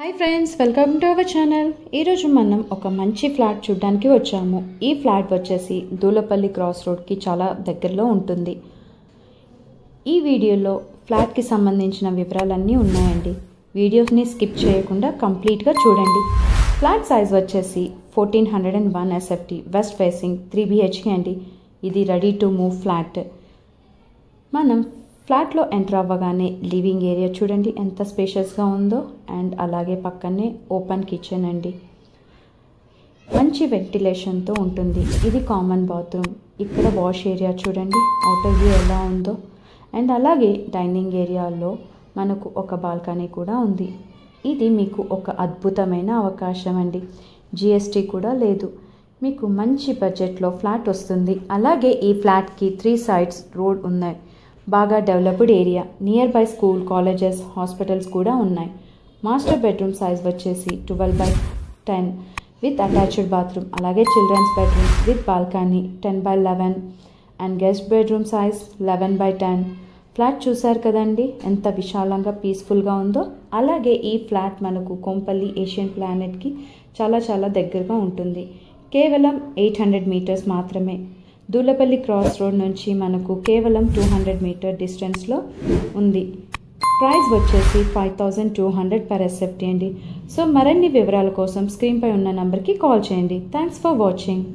Hi friends, welcome to our channel. ఈరోజు మనం ఒక మంచి ఫ్లాట్ చూడడానికి వచ్చాము. ఈ ఫ్లాట్ వచ్చేసి దూలపల్లి క్రాస్ రోడ్కి చాలా దగ్గరలో ఉంటుంది. ఈ వీడియోలో ఫ్లాట్కి సంబంధించిన వివరాలన్నీ ఉన్నాయండి. వీడియోస్ని స్కిప్ చేయకుండా కంప్లీట్గా చూడండి. ఫ్లాట్ సైజ్ వచ్చేసి 1401 SFT, వెస్ట్ ఫేసింగ్, 3 BHK అండి. ఇది రెడీ టు మూవ్ ఫ్లాట్. మనం ఫ్లాట్లో ఎంటర్ అవ్వగానే లివింగ్ ఏరియా చూడండి ఎంత స్పేషియస్గా ఉందో, అండ్ అలాగే పక్కనే ఓపెన్ కిచెన్ అండి. మంచి వెంటిలేషన్తో ఉంటుంది. ఇది కామన్ బాత్రూమ్. ఇక్కడ వాష్ ఏరియా చూడండి అవుటర్ వ్యూ ఎలా ఉందో, అండ్ అలాగే డైనింగ్ ఏరియాలో మనకు ఒక బాల్కనీ కూడా ఉంది. ఇది మీకు ఒక అద్భుతమైన అవకాశం అండి. GST కూడా లేదు. మీకు మంచి బడ్జెట్లో ఫ్లాట్ వస్తుంది. అలాగే ఈ ఫ్లాట్కి 3 sides రోడ్ ఉన్నాయి. బాగా developed area. Near by school, colleges, hospitals కూడా ఉన్నాయి. మాస్టర్ బెడ్రూమ్ సైజ్ వచ్చేసి 12/10 విత్ అటాచ్డ్ బాత్రూమ్. అలాగే children's bedroom with balcony 10/11 and guest bedroom size 11/10. Flat చూసారు కదండి ఎంత విశాలంగా పీస్ఫుల్గా ఉందో. అలాగే ఈ ఫ్లాట్ మనకు కొంపల్లి ఏషియన్ ప్లానెట్కి చాలా దగ్గరగా ఉంటుంది. కేవలం 800 meters మాత్రమే. దూలపల్లి క్రాస్ రోడ్ నుంచి మనకు కేవలం 200 meter డిస్టెన్స్లో ఉంది. ప్రైస్ వచ్చేసి 5200 per SFT అండి. సో మరిన్ని వివరాల కోసం స్క్రీన్పై ఉన్న నెంబర్కి కాల్ చేయండి. Thanks for watching.